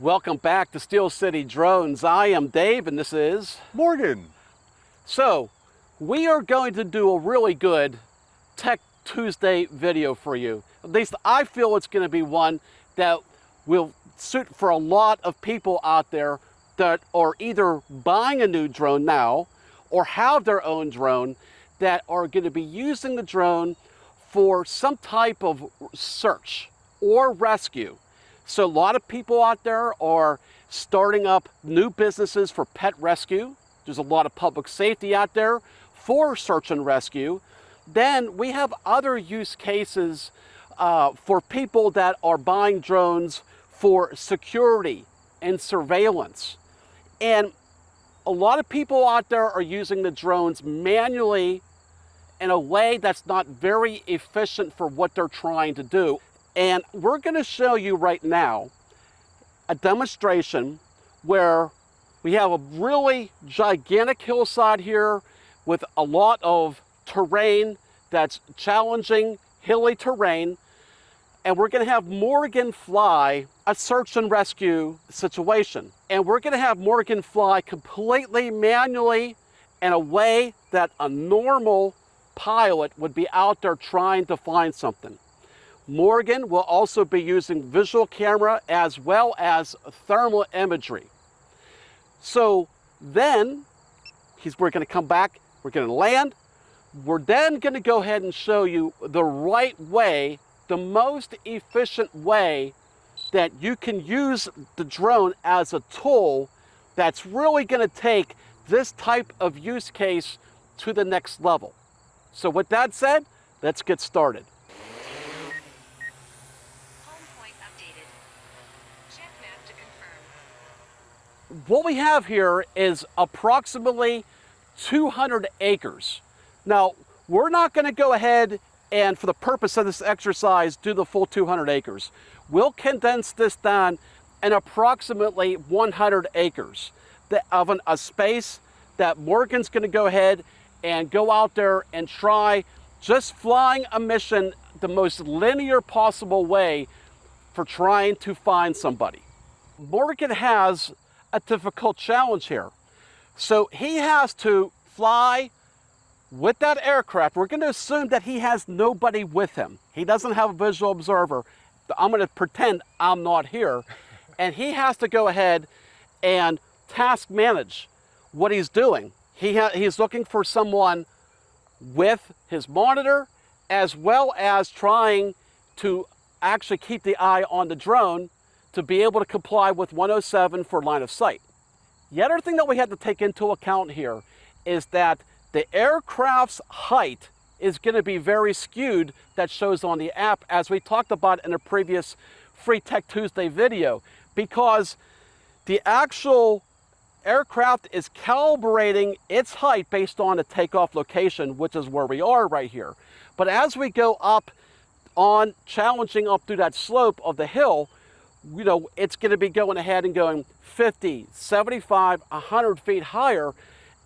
Welcome back to Steel City Drones. I am Dave and this is Morgan. So we are going to do a really good Tech Tuesday video for you. At least I feel it's going to be one that will suit for a lot of people out there that are either buying a new drone now or have their own drone that are going to be using the drone for some type of search or rescue. So a lot of people out there are starting up new businesses for pet rescue. There's a lot of public safety out there for search and rescue. Then we have other use cases for people that are buying drones for security and surveillance. And a lot of people out there are using the drones manually in a way that's not very efficient for what they're trying to do. And we're going to show you right now a demonstration where we have a really gigantic hillside here with a lot of terrain that's challenging, hilly terrain. And we're going to have Morgan fly a search and rescue situation. And we're going to have Morgan fly completely manually in a way that a normal pilot would be out there trying to find something. Morgan will also be using visual camera as well as thermal imagery. So then we're going to come back, we're going to land. We're then going to go ahead and show you the right way, the most efficient way that you can use the drone as a tool that's really going to take this type of use case to the next level. So with that said, let's get started. What we have here is approximately 200 acres. Now, we're not going to go ahead and, for the purpose of this exercise, do the full 200 acres. We'll condense this down in approximately 100 acres of a space that Morgan's going to go ahead and go out there and try just flying a mission the most linear possible way for trying to find somebody. Morgan has a difficult challenge here. So he has to fly with that aircraft. We're going to assume that he has nobody with him. He doesn't have a visual observer. I'm going to pretend I'm not here. And he has to go ahead and task manage what he's doing. He's looking for someone with his monitor, as well as trying to actually keep the eye on the drone to be able to comply with 107 for line of sight. The other thing that we have to take into account here is that the aircraft's height is going to be very skewed, that shows on the app, as we talked about in a previous Free Tech Tuesday video, because the actual aircraft is calibrating its height based on the takeoff location, which is where we are right here. But as we go up on challenging up through that slope of the hill, you know, it's going to be going ahead and going 50, 75, 100 feet higher.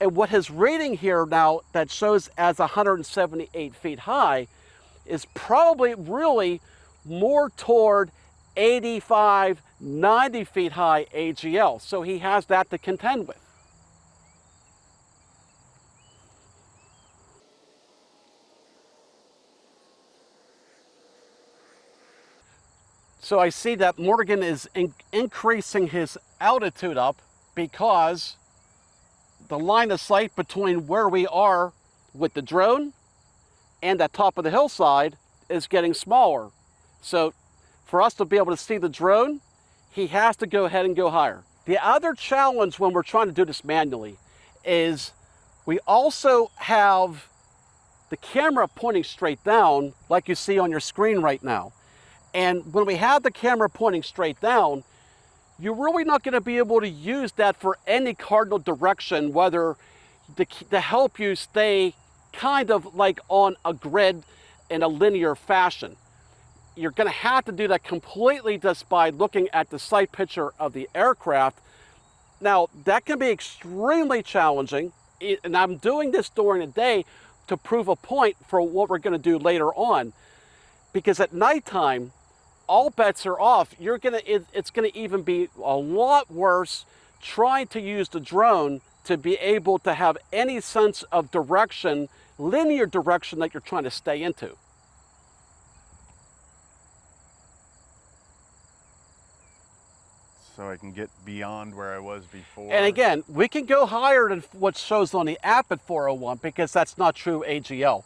And what his reading here now that shows as 178 feet high is probably really more toward 85, 90 feet high AGL. So he has that to contend with. So I see that Morgan is increasing his altitude up because the line of sight between where we are with the drone and the top of the hillside is getting smaller. So for us to be able to see the drone, he has to go ahead and go higher. The other challenge when we're trying to do this manually is we also have the camera pointing straight down, like you see on your screen right now. And when we have the camera pointing straight down, you're really not going to be able to use that for any cardinal direction, whether to help you stay kind of like on a grid in a linear fashion. You're going to have to do that completely just by looking at the sight picture of the aircraft. Now, that can be extremely challenging, and I'm doing this during the day to prove a point for what we're going to do later on. Because at nighttime, all bets are off. It's gonna even be a lot worse trying to use the drone to be able to have any sense of direction, linear direction that you're trying to stay into. So I can get beyond where I was before. And again, we can go higher than what shows on the app at 401 because that's not true AGL.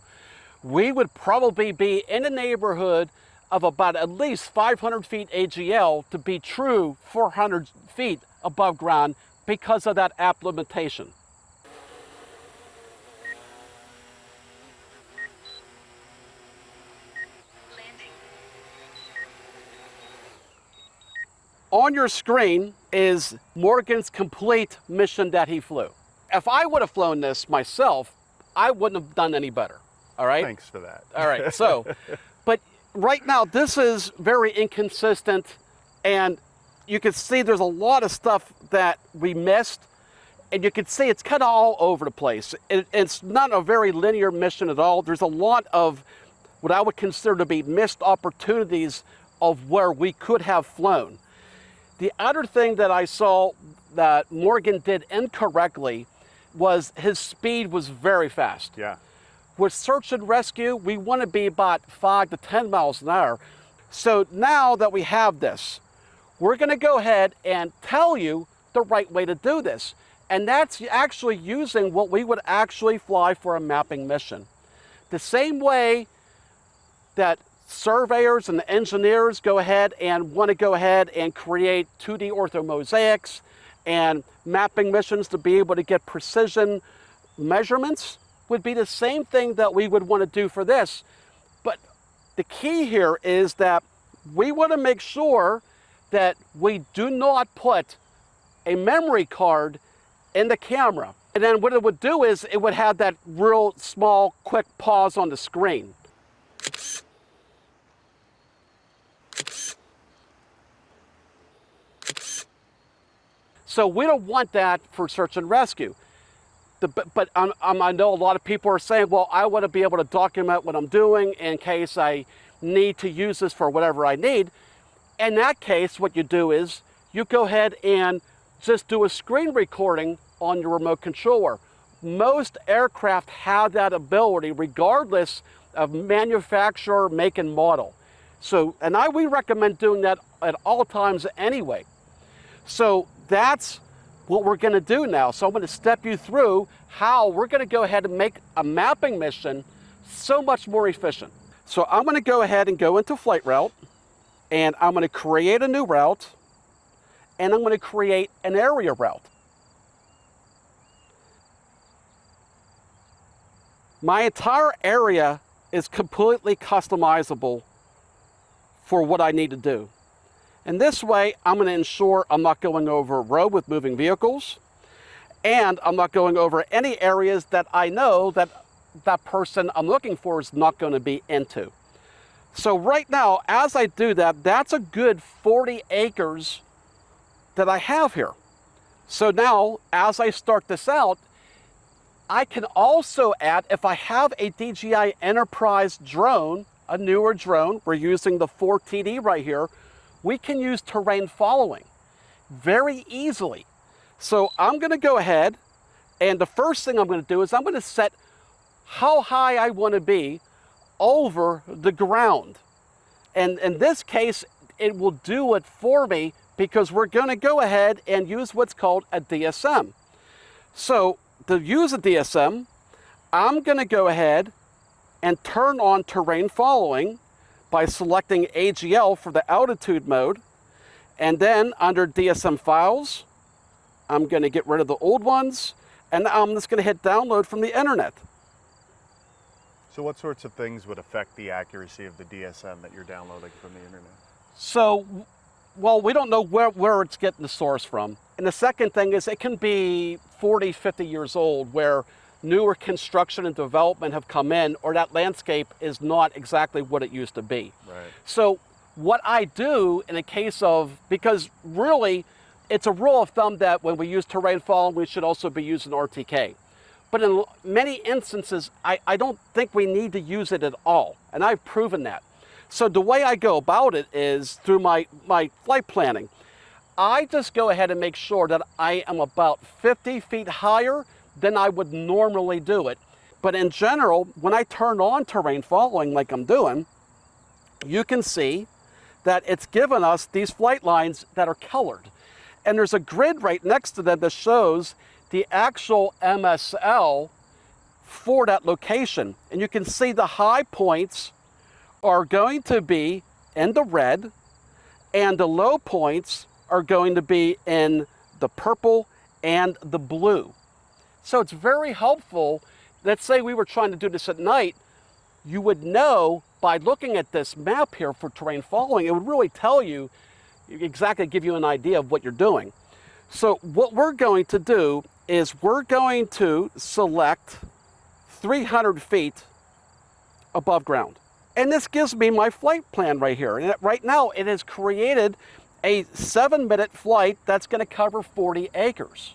We would probably be in the neighborhood of about at least 500 feet AGL to be true 400 feet above ground because of that app limitation. On your screen is Morgan's complete mission that he flew. If I would have flown this myself, I wouldn't have done any better, all right? Thanks for that. All right, so, but right now this is very inconsistent, and you can see there's a lot of stuff that we missed, and you can see it's kind of all over the place. It's not a very linear mission at all. There's a lot of what I would consider to be missed opportunities of where we could have flown. The other thing that I saw that Morgan did incorrectly was his speed was very fast. Yeah. With search and rescue, we want to be about 5 to 10 miles an hour. So now that we have this, we're going to go ahead and tell you the right way to do this. And that's actually using what we would actually fly for a mapping mission. The same way that surveyors and engineers go ahead and want to go ahead and create 2D orthomosaics and mapping missions to be able to get precision measurements would be the same thing that we would want to do for this. But the key here is that we want to make sure that we do not put a memory card in the camera. And then what it would do is it would have that real small, quick pause on the screen. So we don't want that for search and rescue. But I know a lot of people are saying, well, I want to be able to document what I'm doing in case I need to use this for whatever I need. In that case, what you do is you go ahead and just do a screen recording on your remote controller. Most aircraft have that ability regardless of manufacturer, make, and model. So, we recommend doing that at all times anyway. So that's what we're going to do now. So I'm going to step you through how we're going to go ahead and make a mapping mission so much more efficient. So I'm going to go ahead and go into flight route, and I'm going to create a new route, and I'm going to create an area route. My entire area is completely customizable for what I need to do. And this way, I'm going to ensure I'm not going over a road with moving vehicles, and I'm not going over any areas that I know that that person I'm looking for is not going to be into. So right now, as I do that, that's a good 40 acres that I have here. So now, as I start this out, I can also add, if I have a DJI Enterprise drone, a newer drone, we're using the 4TD right here, we can use terrain following very easily. So I'm going to go ahead, and the first thing I'm going to do is I'm going to set how high I want to be over the ground. And in this case, it will do it for me because we're going to go ahead and use what's called a DSM. So to use a DSM, I'm going to go ahead and turn on terrain following by selecting AGL for the altitude mode. And then under DSM files, I'm going to get rid of the old ones, and I'm just going to hit download from the internet. So what sorts of things would affect the accuracy of the DSM that you're downloading from the internet? So, well, we don't know where it's getting the source from. And the second thing is it can be 40, 50 years old where newer construction and development have come in, or that landscape is not exactly what it used to be. Right. So what I do in a case of, because really it's a rule of thumb that when we use terrain following, we should also be using RTK. But in many instances, I don't think we need to use it at all. And I've proven that. So the way I go about it is through my flight planning. I just go ahead and make sure that I am about 50 feet higher than I would normally do it. But in general, when I turn on terrain following like I'm doing, you can see that it's given us these flight lines that are colored. And there's a grid right next to them that shows the actual MSL for that location. And you can see the high points are going to be in the red, and the low points are going to be in the purple and the blue. So it's very helpful. Let's say we were trying to do this at night, you would know by looking at this map here for terrain following, it would really tell you exactly, give you an idea of what you're doing. So what we're going to do is we're going to select 300 feet above ground. And this gives me my flight plan right here. And right now it has created a 7-minute flight that's going to cover 40 acres.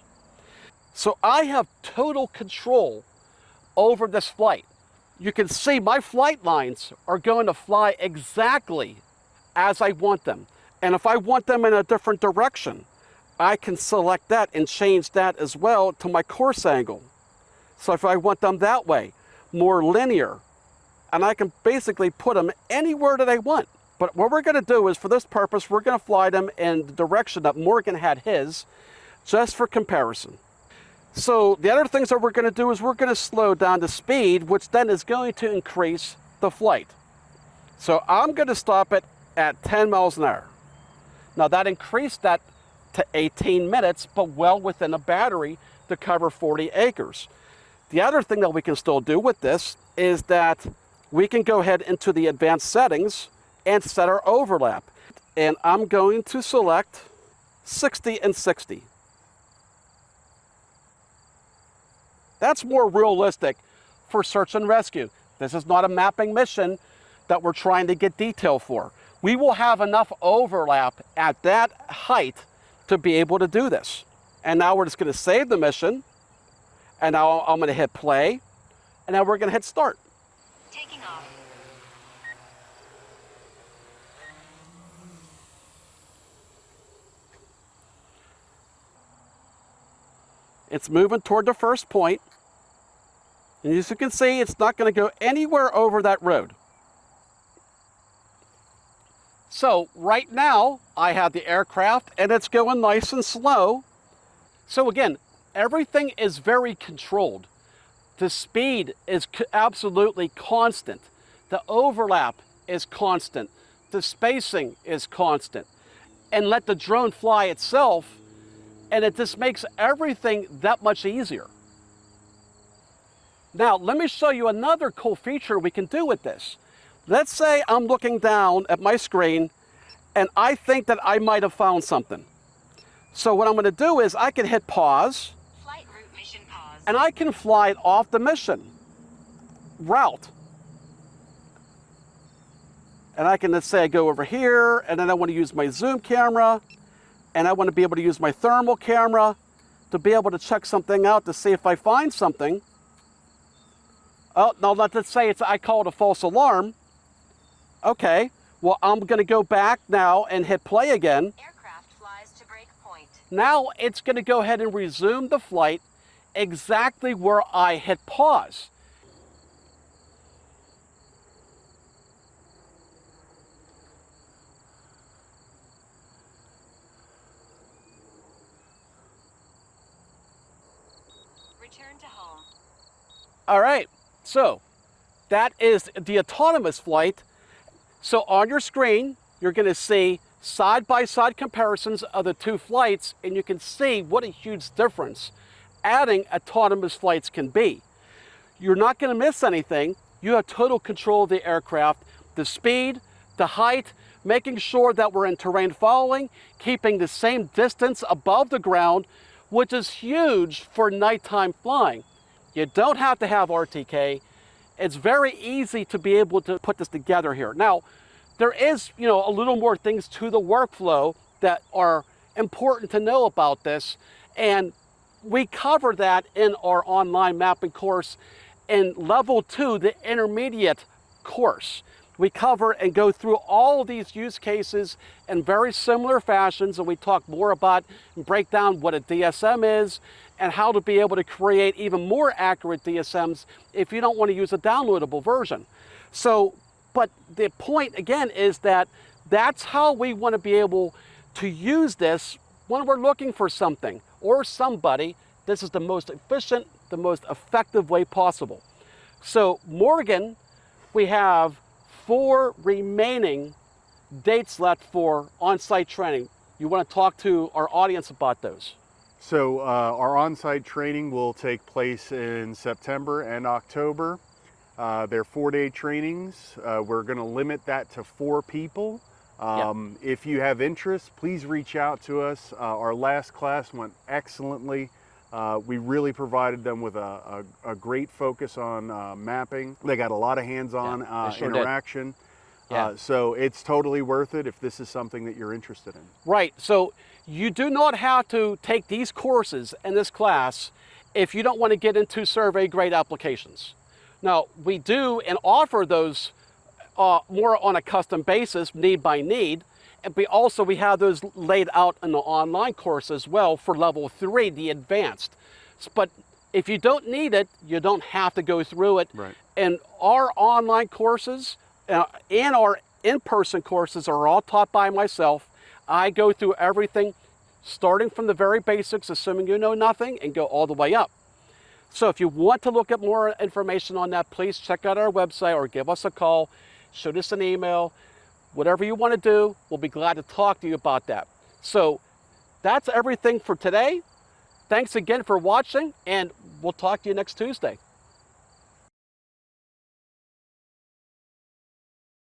So I have total control over this flight. You can see my flight lines are going to fly exactly as I want them. And if I want them in a different direction, I can select that and change that as well to my course angle. So if I want them that way, more linear, and I can basically put them anywhere that I want. But what we're going to do is, for this purpose, we're going to fly them in the direction that Morgan had his, just for comparison. So the other things that we're going to do is we're going to slow down the speed, which then is going to increase the flight. So I'm going to stop it at 10 miles an hour. Now that increased that to 18 minutes, but well within a battery to cover 40 acres. The other thing that we can still do with this is that we can go ahead into the advanced settings and set our overlap. And I'm going to select 60 and 60. That's more realistic for search and rescue. This is not a mapping mission that we're trying to get detail for. We will have enough overlap at that height to be able to do this. And now we're just going to save the mission. And now I'm going to hit play. And now we're going to hit start. Taking off. It's moving toward the first point. And as you can see, it's not going to go anywhere over that road. So right now, I have the aircraft and it's going nice and slow. So again, everything is very controlled. The speed is absolutely constant. The overlap is constant. The spacing is constant. And let the drone fly itself, and it just makes everything that much easier. Now, let me show you another cool feature we can do with this. Let's say I'm looking down at my screen and I think that I might have found something. So what I'm going to do is I can hit pause. Flight route mission pause. And I can fly it off the mission route. And I can, let's say I go over here, and then I want to use my zoom camera, and I want to be able to use my thermal camera to be able to check something out to see if I find something. Oh, no, let's say I call it a false alarm. Okay, well, I'm going to go back now and hit play again. Aircraft flies to break point. Now it's going to go ahead and resume the flight exactly where I hit pause. Return to home. All right, so that is the autonomous flight. So on your screen, you're going to see side-by-side comparisons of the two flights, and you can see what a huge difference adding autonomous flights can be. You're not going to miss anything. You have total control of the aircraft, the speed, the height, making sure that we're in terrain following, keeping the same distance above the ground, which is huge for nighttime flying. You don't have to have RTK. It's very easy to be able to put this together here. Now, there is, a little more things to the workflow that are important to know about this, and we cover that in our online mapping course in level 2, the intermediate course. we cover and go through all of these use cases in very similar fashions, and we talk more about and break down what a DSM is and how to be able to create even more accurate DSMs if you don't want to use a downloadable version. So, but the point again is that that's how we want to be able to use this when we're looking for something or somebody. This is the most efficient, the most effective way possible. So Morgan, we have 4 remaining dates left for on-site training. You want to talk to our audience about those? So our on-site training will take place in September and October. They're 4-day trainings. We're going to limit that to 4 people. If you have interest, please reach out to us. Our last class went excellently. We really provided them with a great focus on mapping. They got a lot of hands-on interaction. So it's totally worth it if this is something that you're interested in. Right. So you do not have to take these courses in this class if you don't want to get into survey grade applications. Now, we do and offer those more on a custom basis, need by need. And we have those laid out in the online course as well for level 3, the advanced. But if you don't need it, you don't have to go through it. Right. And our online courses and our in-person courses are all taught by myself. I go through everything, starting from the very basics, assuming you know nothing, and go all the way up. So if you want to look at more information on that, please check out our website or give us a call, shoot us an email. Whatever you want to do, we'll be glad to talk to you about that. So that's everything for today. Thanks again for watching, and we'll talk to you next Tuesday.